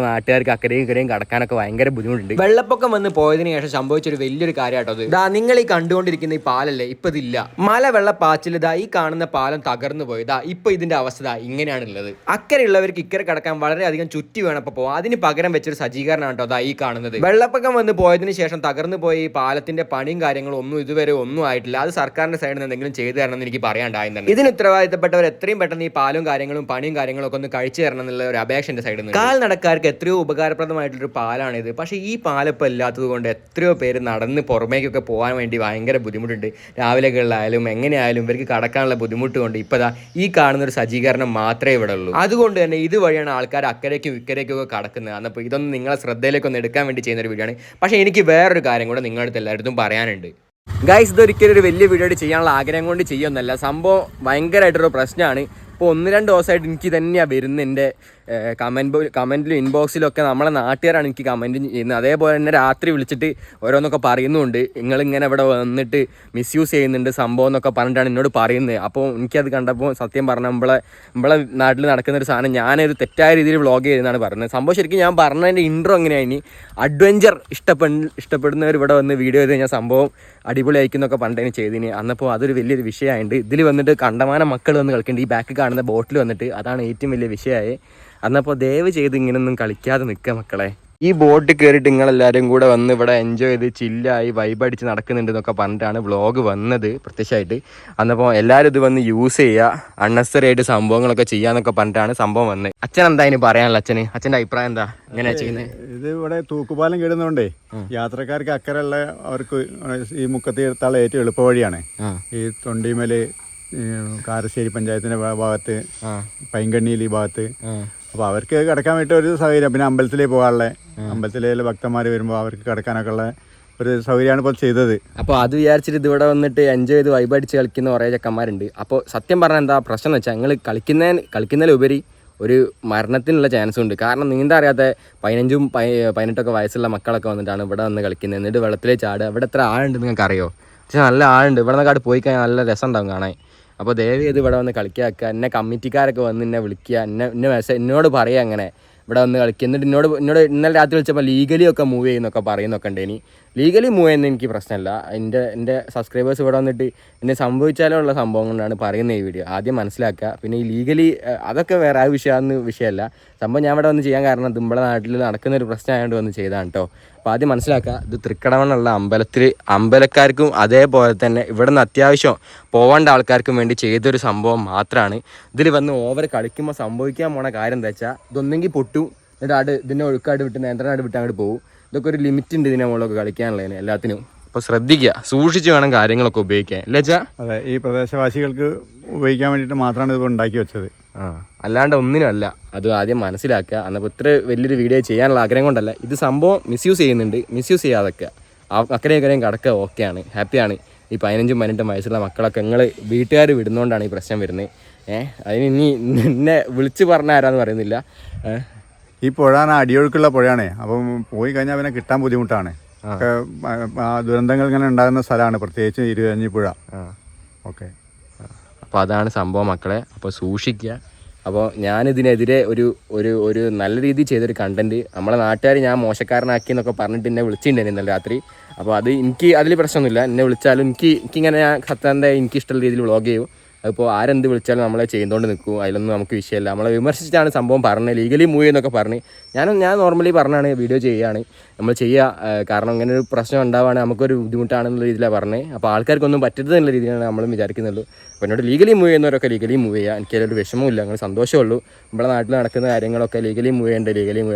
നാട്ടുകാർക്ക് അക്കരയും ഇക്കരയും കടക്കാനൊക്കെ ഭയങ്കര ബുദ്ധിമുട്ടുണ്ട്. വെള്ളപ്പൊക്കം വന്ന് പോയതിനു ശേഷം സംഭവിച്ചൊരു വലിയൊരു കാര്യമാട്ടോ അത്. ഇതാ നിങ്ങൾ ഈ കണ്ടുകൊണ്ടിരിക്കുന്ന ഈ പാലല്ലേ ഇപ്പൊ ഇതില്ല. മല വെള്ളപ്പാച്ചിൽ ഇതാ ഈ കാണുന്ന പാലം തകർന്നു പോയതാ. ഇപ്പൊ ഇതിന്റെ അവസ്ഥ ഇങ്ങനെയാണുള്ളത്. അക്കരയുള്ളവർക്ക് ഇക്കരെ കടക്കാൻ വളരെയധികം ചുറ്റി വേണം ഇപ്പൊ പോകാം. അതിന് പകരം വെച്ചൊരു സജ്ജീകരണമാണ് കേട്ടോ അതാ ഈ കാണുന്നത്. വെള്ളപ്പൊക്കം വന്ന് പോയതിനു ശേഷം തകർന്നു പോയി ഈ പാലത്തിന്റെ പണിയും കാര്യങ്ങളും ഒന്നും ഇതുവരെ ഒന്നും ആയിട്ടില്ല. അത് സർക്കാരിന്റെ സൈഡിൽ നിന്ന് എന്തെങ്കിലും ചെയ്തു തരണം എന്ന് എനിക്ക് പറയാണ്ടായിരുന്നു. ഇതിന് ഉത്തരവാദിത്തപ്പെട്ടവർ എത്രയും പെട്ടെന്ന് ഈ പാലും കാര്യങ്ങളും പണിയും കാര്യങ്ങളും ഒക്കെ ഒന്ന് കഴിച്ചു തരണം എന്നുള്ള ഒരു അപേക്ഷ എന്റെ സൈഡിൽ നിന്ന്. കാൽനടക്കാർക്ക് എത്രയോ ഉപകാരപ്രദമായിട്ടുള്ളൊരു പാലാണിത്. പക്ഷേ ഈ പാലപ്പം ഇല്ലാത്തത് കൊണ്ട് എത്രയോ പേര് നടന്ന് പുറമേക്കൊക്കെ പോകാൻ വേണ്ടി ഭയങ്കര ബുദ്ധിമുട്ടുണ്ട്. രാവിലെകളിലായാലും എങ്ങനെയായാലും ഇവർക്ക് കടക്കാനുള്ള ബുദ്ധിമുട്ട് കൊണ്ട് ഇപ്പതാ ഈ കാണുന്ന ഒരു സജ്ജീകരണം മാത്രമേ ഇവിടെ ഉള്ളൂ. അതുകൊണ്ട് തന്നെ ഇതുവഴിയാണ് ആൾക്കാർ അക്കരയ്ക്കും ഇക്കരയ്ക്കും ഒക്കെ കടക്കുന്നത്. അപ്പോൾ ഇതൊന്നും നിങ്ങളെ ശ്രദ്ധയിലേക്കൊന്ന് എടുക്കാൻ വേണ്ടി ചെയ്യുന്ന ഒരു വീഡിയോ ആണ്. പക്ഷേ എനിക്ക് വേറൊരു കാര്യം കൂടെ നിങ്ങളുടെ എല്ലായിടത്തും പറയാനുണ്ട്. ഗൈസ്, ഇതൊരിക്കലും ഒരു വലിയ വീഡിയോ ചെയ്യാനുള്ള ആഗ്രഹം കൊണ്ട് ചെയ്യുന്നല്ല. സംഭവം ഭയങ്കരമായിട്ടൊരു പ്രശ്നമാണ്. ഇപ്പോൾ 1-2 ദിവസമായിട്ട് എനിക്ക് തന്നെയാണ് വരുന്നത്. എൻ്റെ കമൻറ്റിലും ഇൻബോക്സിലൊക്കെ നമ്മളെ നാട്ടുകാരാണ് എനിക്ക് കമൻറ്റ് ചെയ്യുന്നത്. അതേപോലെ തന്നെ രാത്രി വിളിച്ചിട്ട് ഓരോന്നൊക്കെ പറയുന്നുണ്ട്. നിങ്ങളിങ്ങനെ ഇവിടെ വന്നിട്ട് മിസ്യൂസ് ചെയ്യുന്നുണ്ട് സംഭവം എന്നൊക്കെ പറഞ്ഞിട്ടാണ് എന്നോട് പറയുന്നത്. അപ്പോൾ എനിക്കത് കണ്ടപ്പോൾ സത്യം പറഞ്ഞാൽ നമ്മളെ നാട്ടിൽ നടക്കുന്നൊരു സാധനം ഞാനൊരു തെറ്റായ രീതിയിൽ വ്ളോഗ് ചെയ്യുന്നതാണ് പറയുന്നത്. സംഭവം ശരിക്കും ഞാൻ പറഞ്ഞതിൻ്റെ ഇൻട്രോ എങ്ങനെയാണ്, അഡ്വഞ്ചർ ഇഷ്ടപ്പെടുന്നവർ ഇവിടെ വന്ന് വീഡിയോ ചെയ്ത് കഴിഞ്ഞാൽ സംഭവം അടിപൊളിയായിക്കുന്നൊക്കെ പറഞ്ഞിട്ട് ചെയ്തിന്. അന്നപ്പോൾ അതൊരു വലിയൊരു വിഷയമായിട്ട് ഇതിൽ വന്നിട്ട് കണ്ടമാനം മക്കൾ വന്ന് കളിക്കുന്നുണ്ട്. ഈ ബാക്ക് കാണുന്ന ബോട്ടിൽ വന്നിട്ട് അതാണ് ഏറ്റവും വലിയ വിഷയമായി. അന്നപ്പോൾ ദയവ് ചെയ്ത് ഇങ്ങനൊന്നും കളിക്കാതെ നിൽക്കുക മക്കളെ. ഈ ബോട്ട് കയറിയിട്ട് നിങ്ങളെല്ലാവരും കൂടെ വന്ന് ഇവിടെ എൻജോയ് ചെയ്ത് ചില്ലായി വൈബടിച്ച് നടക്കുന്നുണ്ട് എന്നൊക്കെ പറഞ്ഞിട്ടാണ് വ്ളോഗ് വന്നത് പ്രത്യക്ഷമായിട്ട്. അന്നപ്പോൾ എല്ലാവരും ഇത് വന്ന് യൂസ് ചെയ്യുക, അൺനെസറി ആയിട്ട് സംഭവങ്ങളൊക്കെ ചെയ്യാന്നൊക്കെ പറഞ്ഞിട്ടാണ് സംഭവം വന്നത്. അച്ഛൻ എന്താ അതിന് പറയാനുള്ള? അച്ഛൻ്റെ അഭിപ്രായം എന്താ? എങ്ങനെയാ ചെയ്യുന്നത്? ഇത് ഇവിടെ തൂക്കുപാലം കിടുന്നതുകൊണ്ടേ യാത്രക്കാർക്ക് അക്കരയുള്ള അവർക്ക് ഈ മുക്കത്തി എടുത്താൽ ഏറ്റവും എളുപ്പ വഴിയാണ്. ഈ തൊണ്ടിമേല് കാരശ്ശേരി പഞ്ചായത്തിന്റെ ഭാഗത്ത്, പൈങ്കണ്ണിയിൽ ഈ ഭാഗത്ത്. അപ്പോൾ അവർക്ക് കിടക്കാൻ വേണ്ടി ഒരു സൗകര്യം, പിന്നെ അമ്പലത്തിലേക്ക് പോകാനുള്ള, അമ്പലത്തിലെ ഭക്തന്മാർ വരുമ്പോൾ അവർക്ക് കിടക്കാനൊക്കെ ഉള്ള ഒരു സൗകര്യമാണ് ഇപ്പോൾ ചെയ്തത്. അപ്പോൾ അത് വിചാരിച്ചിട്ട് ഇതിവിടെ വന്നിട്ട് എൻജോയ് ചെയ്ത് വൈബടിച്ച് കളിക്കുന്ന കുറേ ചെക്കന്മാരുണ്ട്. അപ്പോൾ സത്യം പറഞ്ഞാൽ എന്താ പ്രശ്നം എന്ന് വെച്ചാൽ നിങ്ങൾ കളിക്കുന്നതിലുപരി ഒരു മരണത്തിനുള്ള ചാൻസും ഉണ്ട്. കാരണം നീന്താൻ അറിയാത്ത 15-18 വയസ്സുള്ള മക്കളൊക്കെ വന്നിട്ടാണ് ഇവിടെ വന്ന് കളിക്കുന്നത്. എന്നിട്ട് വെള്ളത്തിലേക്ക് ചാടുക. ഇവിടെ എത്ര ആളുണ്ട് നിങ്ങൾക്ക് അറിയോ? പക്ഷേ നല്ല ആളുണ്ട്. ഇവിടെ നിന്നൊക്കെ പോയി കഴിഞ്ഞാൽ നല്ല രസം ഉണ്ടാവും കാണാൻ. അപ്പോൾ ദയവ് ചെയ്ത് ഇവിടെ വന്ന് കളിക്കുക. എന്നെ കമ്മിറ്റിക്കാരൊക്കെ വന്ന് എന്നെ വിളിക്കുക, എന്നോട് പറയുക അങ്ങനെ ഇവിടെ വന്ന് കളിക്കുക. എന്നിട്ട് എന്നോട് ഇന്നലെ രാത്രി വിളിച്ചപ്പോൾ ലീഗലി ഒക്കെ മൂവ് ചെയ്യുന്നൊക്കെ പറയുന്നൊക്കെ ഉണ്ട്. ഇനി ലീഗലി മൂവ് ചെയ്യുന്ന എനിക്ക് പ്രശ്നമില്ല. എൻ്റെ സബ്സ്ക്രൈബേഴ്സ് ഇവിടെ വന്നിട്ട് എന്നെ സംഭവിച്ചാലുള്ള സംഭവം കൊണ്ടാണ് പറയുന്നത് ഈ വീഡിയോ. ആദ്യം മനസ്സിലാക്കുക. പിന്നെ ഈ ലീഗലി അതൊക്കെ വേറെ വിഷയമല്ല. സംഭവം ഞാൻ ഇവിടെ വന്ന് ചെയ്യാൻ കാരണം നമ്മുടെ നാട്ടിൽ നടക്കുന്നൊരു പ്രശ്നമായതുകൊണ്ട് വന്ന് ചെയ്താണ് കേട്ടോ. അപ്പോൾ ആദ്യം മനസ്സിലാക്കുക, ഇത് തൃക്കടവണ്ണുള്ള അമ്പലക്കാർക്കും അതേപോലെ തന്നെ ഇവിടെ നിന്ന് അത്യാവശ്യം പോവേണ്ട ആൾക്കാർക്കും വേണ്ടി ചെയ്തൊരു സംഭവം മാത്രമാണ്. ഇതിൽ വന്ന് ഓവർ കളിക്കുമ്പോൾ സംഭവിക്കാൻ പോണ കാര്യം എന്താ വെച്ചാൽ ഇതൊന്നെങ്കിൽ പൊട്ടും, എന്നിട്ട് ഇതിൻ്റെ ഒഴുക്കാട് വിട്ട് നിയന്ത്രണമായിട്ട് വിട്ട് അങ്ങോട്ട് പോകും. ഇതൊക്കെ ഒരു ലിമിറ്റ് ഉണ്ട് ഇതിനെ മുകളിലൊക്കെ കളിക്കാനുള്ളതിന് എല്ലാത്തിനും. അപ്പോൾ ശ്രദ്ധിക്കുക, സൂക്ഷിച്ച് വേണം കാര്യങ്ങളൊക്കെ ഉപയോഗിക്കാൻ. അല്ലേ വെച്ചാൽ അതെ, ഈ പ്രദേശവാസികൾക്ക് ഉപയോഗിക്കാൻ വേണ്ടിയിട്ട് മാത്രമാണ് ഇത് ഉണ്ടാക്കി വെച്ചത്. അല്ലാണ്ട് ഒന്നിനും അല്ല. അത് ആദ്യം മനസ്സിലാക്കുക. അന്നപ്പോൾ ഇത്ര വലിയൊരു വീഡിയോ ചെയ്യാനുള്ള ആഗ്രഹം കൊണ്ടല്ല. ഇത് സംഭവം മിസ്യൂസ് ചെയ്യുന്നുണ്ട്. മിസ്യൂസ് ചെയ്യാതൊക്കെ അക്കരയും കടക്കുക ഓക്കെയാണ്, ഹാപ്പിയാണ്. ഈ 15-18 വയസ്സുള്ള മക്കളൊക്കെ നിങ്ങൾ വീട്ടുകാർ വിടുന്നതുകൊണ്ടാണ് ഈ പ്രശ്നം വരുന്നത്. അതിന് ഇനി എന്നെ വിളിച്ച് പറഞ്ഞ ആരാന്ന് പറയുന്നില്ല. ഈ പുഴ അടിയൊഴുക്കുള്ള പുഴയാണ്. അപ്പം പോയി കഴിഞ്ഞാൽ പിന്നെ കിട്ടാൻ ബുദ്ധിമുട്ടാണ്. ദുരന്തങ്ങൾ ഇങ്ങനെ ഉണ്ടാകുന്ന സ്ഥലമാണ്, പ്രത്യേകിച്ച് ഇരുവഞ്ഞി പുഴ. ഓക്കെ, അപ്പോൾ അതാണ് സംഭവം മക്കളെ. അപ്പോൾ സൂക്ഷിക്കുക. അപ്പോൾ ഞാനിതിനെതിരെ ഒരു നല്ല രീതിയിൽ ചെയ്തൊരു കണ്ടൻറ്റ് നമ്മളെ നാട്ടുകാർ ഞാൻ മോശക്കാരനാക്കി എന്നൊക്കെ പറഞ്ഞിട്ട് എന്നെ വിളിച്ചിട്ടുണ്ടായിരുന്നു ഇന്നലെ രാത്രി. അപ്പോൾ അത് എനിക്ക് അതിൽ പ്രശ്നമൊന്നുമില്ല. എന്നെ വിളിച്ചാലും എനിക്കിങ്ങനെ ഞാൻ സത്യൻ്റെ എനിക്കിഷ്ടമുള്ള രീതിയിൽ വ്ളോഗ് ചെയ്യും. അതിപ്പോൾ ആരെന്ത് വിളിച്ചാലും നമ്മളെ ചെയ്യുന്നതുകൊണ്ട് നിൽക്കും. അതിലൊന്നും നമുക്ക് വിഷയമല്ല. നമ്മളെ വിമർശിച്ചിട്ടാണ് സംഭവം പറഞ്ഞത്. ലീഗലി മൂവ് ചെയ്യുന്നൊക്കെ പറഞ്ഞ് ഞാൻ നോർമലി പറഞ്ഞാണ് വീഡിയോ ചെയ്യുകയാണ് നമ്മൾ ചെയ്യുക. കാരണം ഇങ്ങനെ ഒരു പ്രശ്നം ഉണ്ടാവുകയാണെങ്കിൽ നമുക്കൊരു ബുദ്ധിമുട്ടാണെന്നുള്ള രീതിയിലാണ് പറഞ്ഞത്. അപ്പോൾ ആൾക്കാർക്കൊന്നും പറ്റരുത് എന്നുള്ള രീതിയിലാണ് നമ്മളും വിചാരിക്കുന്നുള്ളൂ. അപ്പോൾ എന്നോട് ലീഗലി മൂവ് ചെയ്യുന്നവരൊക്കെ ലീഗലി മൂവ് ചെയ്യുക. എനിക്കതിലൊരു വിഷമമില്ല, അങ്ങനെ സന്തോഷമുള്ളൂ. നമ്മുടെ നാട്ടിൽ നടക്കുന്ന കാര്യങ്ങളൊക്കെ ലീഗലി മൂവ് ചെയ്യേണ്ട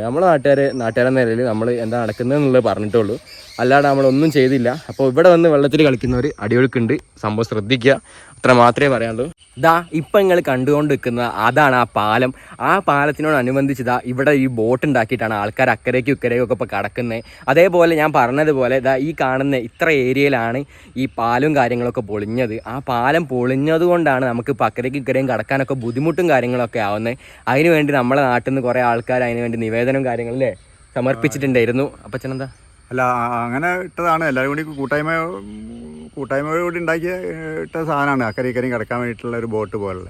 നമ്മുടെ നാട്ടുകാരെന്ന നിലയിൽ നമ്മൾ എന്താ നടക്കുന്നത് എന്നുള്ളത് പറഞ്ഞിട്ടുള്ളൂ. അല്ലാതെ നമ്മളൊന്നും ചെയ്തില്ല. അപ്പോൾ ഇവിടെ വന്ന് വെള്ളത്തിൽ കളിക്കുന്നവർ അടിയൊഴുക്കുണ്ട്, സംഭവം ശ്രദ്ധിക്കുക. അത്ര മാത്രമേ പറയാനുള്ളൂ. ഇതാ ഇപ്പം നിങ്ങൾ കണ്ടുകൊണ്ട് നിൽക്കുന്ന അതാണ് ആ പാലം. ആ പാലത്തിനോടനുബന്ധിച്ച് ഇവിടെ ഈ ബോട്ട് ഉണ്ടാക്കിയിട്ടാണ് ആൾക്കാർ അക്കരയ്ക്കും ഇക്കരയ്ക്കും ഒക്കെ ഇപ്പോൾ കടക്കുന്നത്. അതേപോലെ ഞാൻ പറഞ്ഞതുപോലെ ഈ കാണുന്ന ഇത്ര ഏരിയയിലാണ് ഈ പാലും കാര്യങ്ങളൊക്കെ പൊളിഞ്ഞത്. ആ പാലം പൊളിഞ്ഞത് കൊണ്ടാണ് നമുക്ക് ഇപ്പോൾ അക്കരയ്ക്കും ഇക്കരയും കടക്കാനൊക്കെ ബുദ്ധിമുട്ടും കാര്യങ്ങളൊക്കെ ആവുന്നത്. അതിനുവേണ്ടി നമ്മളെ നാട്ടിൽ നിന്ന് കുറേ ആൾക്കാർ അതിനുവേണ്ടി നിവേദനം കാര്യങ്ങളല്ലേ സമർപ്പിച്ചിട്ടുണ്ടായിരുന്നു. അപ്പം ചെന്നെന്താ അല്ല, അങ്ങനെ ഇട്ടതാണ്. എല്ലാവരും കൂടി കൂട്ടായ്മയോട് ഉണ്ടാക്കിയ ഇട്ട സാധനമാണ് അക്കരെ ഇക്കരയും കിടക്കാൻ വേണ്ടിയിട്ടുള്ള ഒരു ബോട്ട് പോലുള്ള.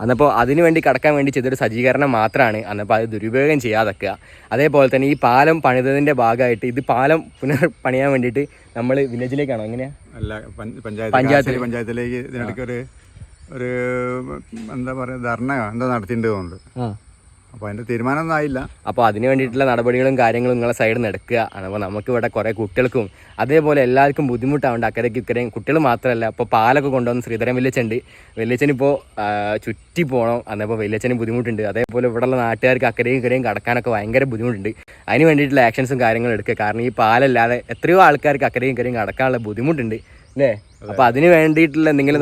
അന്നപ്പോൾ അതിന് വേണ്ടി കടക്കാൻ വേണ്ടി ചെയ്തൊരു സജ്ജീകരണം മാത്രമാണ്. അന്നപ്പോൾ അത് ദുരുപയോഗം ചെയ്യാതെക്കുക. അതേപോലെ തന്നെ ഈ പാലം പണിതതിൻ്റെ ഭാഗമായിട്ട് ഇത് പാലം പണിയാൻ വേണ്ടിയിട്ട് നമ്മൾ വില്ലേജിലേക്കാണോ എങ്ങനെയാണ് അല്ല പഞ്ചായത്തിലേക്ക് ഇതിനിടയ്ക്ക് ഒരു എന്താ പറയുക ധർണ എന്താ നടത്തിയിട്ടുണ്ട് തോന്നുന്നുണ്ട്. അപ്പോൾ അതിൻ്റെ തീരുമാനമൊന്നും ആയില്ല. അപ്പോൾ അതിന് വേണ്ടിയിട്ടുള്ള നടപടികളും കാര്യങ്ങളും നിങ്ങളെ സൈഡിൽ നിന്ന് എടുക്കുക. അപ്പോൾ നമുക്ക് ഇവിടെ കുറേ കുട്ടികൾക്കും അതേപോലെ എല്ലാവർക്കും ബുദ്ധിമുട്ടാവുണ്ട്. അക്കരയ്ക്ക് ഇക്കരയും കുട്ടികൾ മാത്രമല്ല, ഇപ്പോൾ പാലൊക്കെ കൊണ്ടുവന്ന് ശ്രീധരൻ വലിയച്ഛനുണ്ട്. വലിയച്ഛനിപ്പോൾ ചുറ്റി പോകണം. അന്നപ്പോൾ വലിയച്ഛന് ബുദ്ധിമുട്ടുണ്ട്. അതേപോലെ ഇവിടെയുള്ള നാട്ടുകാർക്ക് അക്കരയും ഇക്കരയും കടക്കാനൊക്കെ ഭയങ്കര ബുദ്ധിമുട്ടുണ്ട്. അതിന് വേണ്ടിയിട്ടുള്ള ആക്ഷൻസും കാര്യങ്ങളും എടുക്കുക. കാരണം ഈ പാലല്ലാതെ എത്രയോ ആൾക്കാർക്ക് അക്കരയും ഇക്കരയും കടക്കാനുള്ള ബുദ്ധിമുട്ടുണ്ട് അല്ലേ. അപ്പോൾ അതിന് വേണ്ടിയിട്ടുള്ള എന്തെങ്കിലും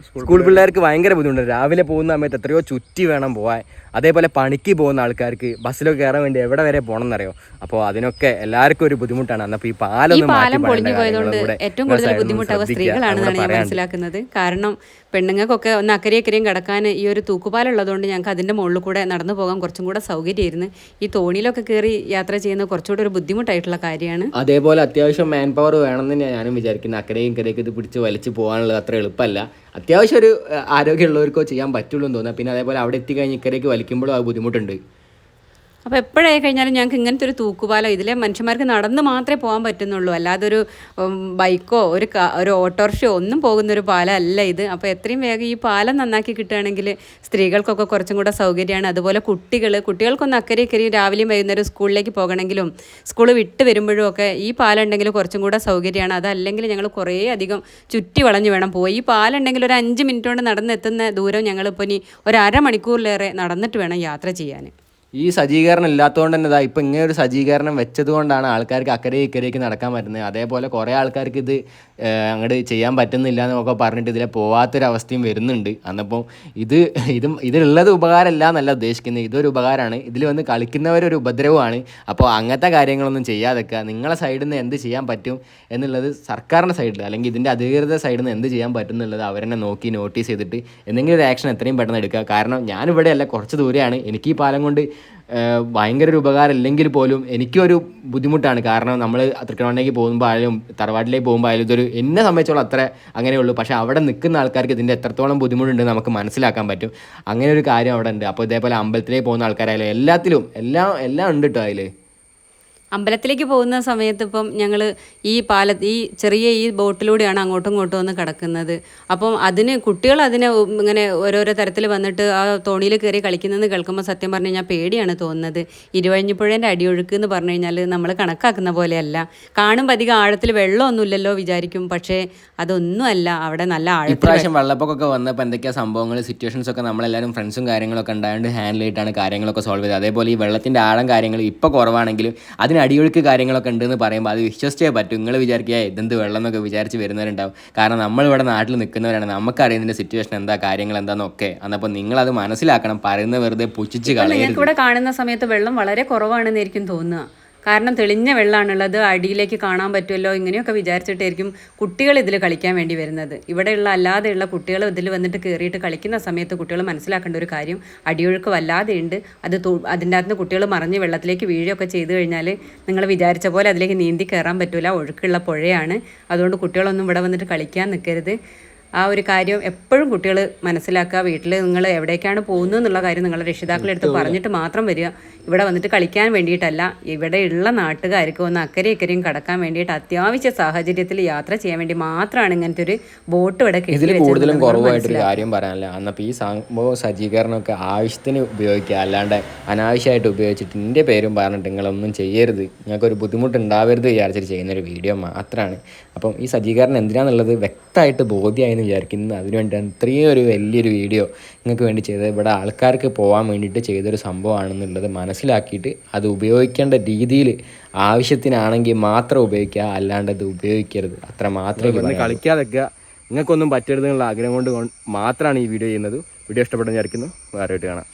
സ്കൂൾ പിള്ളേർക്ക് ഭയങ്കര ബുദ്ധിമുട്ടുണ്ട്. രാവിലെ പോകുന്ന സമയത്ത് എത്രയോ ചുറ്റി വേണം പോകാൻ. അതേപോലെ പണിക്ക് പോകുന്ന ആൾക്കാർക്ക് ബസ്സിലൊക്കെ കയറാൻ വേണ്ടി എവിടെ വരെ പോകണം എന്നറിയോ. അപ്പോൾ അതിനൊക്കെ എല്ലാവർക്കും ഒരു ബുദ്ധിമുട്ടാണ്. അപ്പോൾ ഈ പാലം പൊളിഞ്ഞു പോയതുകൊണ്ട് ഏറ്റവും കൂടുതൽ ബുദ്ധിമുട്ടാവുക സ്ത്രീകളാണെന്നാണ് ഞാൻ മനസ്സിലാക്കുന്നത്. കാരണം പെണ്ണുങ്ങൾക്കൊക്കെ ഒന്ന് അക്കരയും കിടക്കാൻ ഈ ഒരു തൂക്കുപാലുള്ളതുകൊണ്ട് ഞങ്ങൾക്ക് അതിൻ്റെ മുകളിൽ കൂടെ നടന്നു പോകാൻ കുറച്ചും കൂടെ സൗകര്യമായിരുന്നു. ഈ തോണിയിലൊക്കെ കയറി യാത്ര ചെയ്യുന്നത് കുറച്ചുകൂടെ ഒരു ബുദ്ധിമുട്ടായിട്ടുള്ള കാര്യമാണ്. അതേപോലെ അത്യാവശ്യം മാൻ പവർ വേണമെന്ന് ഞാനും വിചാരിക്കുന്നത്. അക്കരയും ഇക്കരയൊക്കെ ഇത് പിടിച്ച് വലിച്ച് പോകാനുള്ളത് അത്ര എളുപ്പമല്ല. അത്യാവശ്യം ഒരു ആരോഗ്യമുള്ളവർക്കോ ചെയ്യാൻ പറ്റുള്ളൂ എന്ന് തോന്നുന്നത്. പിന്നെ അതേപോലെ അവിടെ എത്തിക്കഴിഞ്ഞ് ഇക്കരയ്ക്ക് വലിക്കുമ്പോഴും ആ ബുദ്ധിമുട്ടുണ്ട്. അപ്പോൾ എപ്പോഴായി കഴിഞ്ഞാലും ഞങ്ങൾക്ക് ഇങ്ങനത്തെ ഒരു തൂക്കുപാലം ഇതിലെ മനുഷ്യന്മാർക്ക് നടന്ന് മാത്രമേ പോകാൻ പറ്റുന്നുള്ളൂ. അല്ലാതെ ഒരു ബൈക്കോ ഒരു ഓട്ടോറിക്ഷയോ ഒന്നും പോകുന്നൊരു പാലം അല്ല ഇത്. അപ്പോൾ എത്രയും വേഗം ഈ പാലം നന്നാക്കി കിട്ടുകയാണെങ്കിൽ സ്ത്രീകൾക്കൊക്കെ കുറച്ചും കൂടെ സൗകര്യമാണ്. അതുപോലെ കുട്ടികൾക്കൊന്ന് അക്കരയും രാവിലെയും വൈകുന്നേരം സ്കൂളിലേക്ക് പോകണമെങ്കിലും സ്കൂൾ വിട്ട് വരുമ്പോഴും ഒക്കെ ഈ പാലം ഉണ്ടെങ്കിൽ കുറച്ചും കൂടെ സൗകര്യമാണ്. അതല്ലെങ്കിൽ ഞങ്ങൾ കുറേ അധികം ചുറ്റി വളഞ്ഞ് വേണം പോയി. ഈ പാലം ഉണ്ടെങ്കിൽ ഒരു 5 മിനിറ്റ് കൊണ്ട് നടന്നെത്തുന്ന ദൂരം ഞങ്ങളിപ്പോൾ ഇനി ഒരു അരമണിക്കൂറിലേറെ നടന്നിട്ട് വേണം യാത്ര ചെയ്യാൻ. ഈ സജ്ജീകരണം ഇല്ലാത്തതുകൊണ്ട് തന്നെ ഇതാ ഇപ്പം ഇങ്ങനെ ഒരു സജ്ജീകരണം വെച്ചത് കൊണ്ടാണ് ആൾക്കാർക്ക് അക്കരെ ഇക്കരയ്ക്ക് നടക്കാൻ പറ്റുന്നത്. അതേപോലെ കുറേ ആൾക്കാർക്ക് ഇത് അങ്ങോട്ട് ചെയ്യാൻ പറ്റുന്നില്ല എന്നൊക്കെ പറഞ്ഞിട്ട് ഇതിലെ പോകാത്തൊരവസ്ഥയും വരുന്നുണ്ട്. അന്നപ്പോൾ ഇതിലുള്ളത് ഉപകാരമല്ല എന്നല്ല ഉദ്ദേശിക്കുന്നത്. ഇതൊരു ഉപകാരമാണ്. ഇതിൽ വന്ന് കളിക്കുന്നവരൊരു ഉപദ്രവമാണ്. അപ്പോൾ അങ്ങനത്തെ കാര്യങ്ങളൊന്നും ചെയ്യാതെക്കുക. നിങ്ങളെ സൈഡിൽ നിന്ന് എന്ത് ചെയ്യാൻ പറ്റും എന്നുള്ളത് സർക്കാരിൻ്റെ സൈഡിൽ അല്ലെങ്കിൽ ഇതിൻ്റെ അധികൃത സൈഡിൽ നിന്ന് എന്ത് ചെയ്യാൻ പറ്റും എന്നുള്ളത് അവരെന്നെ നോക്കി നോട്ടീസ് ചെയ്തിട്ട് എന്തെങ്കിലും ഒരു ആക്ഷൻ എത്രയും പെട്ടെന്ന് എടുക്കുക. കാരണം ഞാനിവിടെ അല്ല, കുറച്ച് ദൂരെയാണ്. എനിക്ക് ഈ പാലം കൊണ്ട് ഭയങ്കര ഒരു ഉപകാരം ഇല്ലെങ്കിൽ പോലും എനിക്കൊരു ബുദ്ധിമുട്ടാണ്. കാരണം നമ്മൾ തൃക്കണ്ണാമലയ്ക്ക് പോകുമ്പോൾ ആയാലും തറവാട്ടിലേക്ക് പോകുമ്പോൾ ആയാലും ഇതൊരു എന്നെ സംബന്ധിച്ചോളം അത്ര അങ്ങനെയുള്ളൂ. പക്ഷേ അവിടെ നിൽക്കുന്ന ആൾക്കാർക്ക് ഇതിൻ്റെ എത്രത്തോളം ബുദ്ധിമുട്ടുണ്ടെന്ന് നമുക്ക് മനസ്സിലാക്കാൻ പറ്റും. അങ്ങനെ ഒരു കാര്യം അവിടെ ഉണ്ട്. അപ്പോൾ ഇതേപോലെ അമ്പലത്തിലേക്ക് പോകുന്ന ആൾക്കാരായാലും എല്ലാത്തിലും എല്ലാം ഉണ്ട് കേട്ടോ അതിൽ. അമ്പലത്തിലേക്ക് പോകുന്ന സമയത്ത് ഇപ്പം ഞങ്ങൾ ഈ ചെറിയ ഈ ബോട്ടിലൂടെയാണ് അങ്ങോട്ടും ഇങ്ങോട്ടും ഒന്ന് കിടക്കുന്നത്. അപ്പം കുട്ടികൾ ഇങ്ങനെ ഓരോരോ തരത്തിൽ വന്നിട്ട് ആ തോണിയിൽ കയറി കളിക്കുന്നതെന്ന് കേൾക്കുമ്പോൾ സത്യം പറഞ്ഞു കഴിഞ്ഞാൽ പേടിയാണ് തോന്നുന്നത്. ഇരുവഴിഞ്ഞിപ്പുഴേൻ്റെ അടിയൊഴുക്ക് എന്ന് പറഞ്ഞു കഴിഞ്ഞാൽ നമ്മൾ കണക്കാക്കുന്ന പോലെയല്ല. കാണുമ്പോൾ അധികം ആഴത്തിൽ വെള്ളമൊന്നുമില്ലല്ലോ വിചാരിക്കും. പക്ഷേ അതൊന്നുമല്ല, അവിടെ നല്ല ആഴത്തിൽ. ഇപ്രാവശ്യം വെള്ളപ്പൊക്കമൊക്കെ വന്നപ്പോൾ എന്തൊക്കെയാ സംഭവങ്ങൾ സിറ്റുവേഷൻസ് ഒക്കെ നമ്മളെല്ലാവരും ഫ്രണ്ട്സും കാര്യങ്ങളൊക്കെ ഉണ്ടായതുകൊണ്ട് ഹാൻഡിൽ ചെയ്തിട്ടാണ് കാര്യങ്ങളൊക്കെ സോൾവ് ചെയ്തത്. അതേപോലെ ഈ വെള്ളത്തിൻ്റെ ആഴം കാര്യങ്ങൾ ഇപ്പോൾ കുറവാണെങ്കിലും അടിയൊഴുക്ക് കാര്യങ്ങളൊക്കെ ഉണ്ടെന്ന് പറയുമ്പോൾ അത് വിശ്വസിച്ചേ പറ്റും. നിങ്ങൾ വിചാരിക്കുക ഇതെന്ത് വെള്ളം എന്നൊക്കെ വിചാരിച്ച് വരുന്നവരുണ്ടാവും. കാരണം നമ്മളിവിടെ നാട്ടിൽ നിൽക്കുന്നവരാണ്, നമുക്കറിയുന്നതിൻ്റെ സിറ്റുവേഷൻ എന്താ കാര്യങ്ങൾ എന്താണെന്നൊക്കെ. അപ്പോൾ നിങ്ങളത് മനസ്സിലാക്കണം. പറയുന്നത് വെറുതെ പുച്ഛിച്ച് കളയരുത്. നിങ്ങൾക്ക് ഇവിടെ കാണുന്ന സമയത്ത് വെള്ളം വളരെ കുറവാണെന്നായിരിക്കും തോന്നുക. കാരണം തെളിഞ്ഞ വെള്ളമാണുള്ളത്, അടിയിലേക്ക് കാണാൻ പറ്റുമല്ലോ, ഇങ്ങനെയൊക്കെ വിചാരിച്ചിട്ടായിരിക്കും കുട്ടികൾ ഇതിൽ കളിക്കാൻ വേണ്ടി വരുന്നത്. ഇവിടെയുള്ള അല്ലാതെയുള്ള കുട്ടികൾ ഇതിൽ വന്നിട്ട് കയറിയിട്ട് കളിക്കുന്ന സമയത്ത് കുട്ടികൾ മനസ്സിലാക്കേണ്ട ഒരു കാര്യം, അടിയൊഴുക്ക് വല്ലാതെയുണ്ട്. അതിൻ്റെ അകത്ത് കുട്ടികൾ മറിഞ്ഞ് വെള്ളത്തിലേക്ക് വീഴുകയൊക്കെ ചെയ്തു കഴിഞ്ഞാൽ നിങ്ങൾ വിചാരിച്ച പോലെ അതിലേക്ക് നീന്തി കയറാൻ പറ്റില്ല. ഒഴുക്കുള്ള പുഴയാണ്. അതുകൊണ്ട് കുട്ടികളൊന്നും ഇവിടെ വന്നിട്ട് കളിക്കാൻ നിൽക്കരുത്. ആ ഒരു കാര്യം എപ്പോഴും കുട്ടികൾ മനസ്സിലാക്കുക. വീട്ടിൽ നിങ്ങൾ എവിടേക്കാണ് പോകുന്നത് എന്നുള്ള കാര്യം നിങ്ങളുടെ രക്ഷിതാക്കളുടെ അടുത്ത് പറഞ്ഞിട്ട് മാത്രം വരിക. ഇവിടെ വന്നിട്ട് കളിക്കാൻ വേണ്ടിയിട്ടല്ല. ഇവിടെയുള്ള നാട്ടുകാർക്ക് ഒന്ന് അക്കരെ ഇക്കരയും കടക്കാൻ വേണ്ടിയിട്ട് അത്യാവശ്യ സാഹചര്യത്തിൽ യാത്ര ചെയ്യാൻ വേണ്ടി മാത്രമാണ് ഇങ്ങനത്തെ ഒരു ബോട്ട് ഇവിടെ കിട്ടി. ഇതിൽ കൂടുതലും കുറവായിട്ടൊരു കാര്യം പറയാനല്ല. അന്നപ്പോൾ ഈ സംഭവ സജ്ജീകരണമൊക്കെ ആവശ്യത്തിന് ഉപയോഗിക്കുക, അല്ലാണ്ട് അനാവശ്യമായിട്ട് ഉപയോഗിച്ചിട്ട് എൻ്റെ പേരും പറഞ്ഞിട്ട് നിങ്ങളൊന്നും ചെയ്യരുത്, ഞങ്ങൾക്കൊരു ബുദ്ധിമുട്ടുണ്ടാവരുത് വിചാരിച്ചിട്ട് ചെയ്യുന്നൊരു വീഡിയോ മാത്രമാണ്. അപ്പം ഈ സജ്ജീകരണം എന്തിനാണെന്നുള്ളത് വ്യക്തമായിട്ട് ബോധ്യമായെന്ന് വിചാരിക്കുന്നത്. അതിനുവേണ്ടി ഇത്രയും ഒരു വലിയൊരു വീഡിയോ നിങ്ങൾക്ക് വേണ്ടി ചെയ്തത്. ഇവിടെ ആൾക്കാർക്ക് പോകാൻ വേണ്ടിയിട്ട് ചെയ്തൊരു സംഭവമാണെന്നുള്ളത് മനസ്സിലാക്കിയിട്ട് അത് ഉപയോഗിക്കേണ്ട രീതിയിൽ ആവശ്യത്തിനാണെങ്കിൽ മാത്രം ഉപയോഗിക്കുക, അല്ലാണ്ട് അത് ഉപയോഗിക്കരുത്. അത്ര മാത്രമേ കളിക്കാതൊക്കെ നിങ്ങൾക്കൊന്നും പറ്റരുത് എന്നുള്ള ആഗ്രഹം കൊണ്ട് മാത്രമാണ് ഈ വീഡിയോ ചെയ്യുന്നത്. വീഡിയോ ഇഷ്ടപ്പെട്ടെന്ന് വിചാരിക്കുന്നു. വേറെ കാണാം.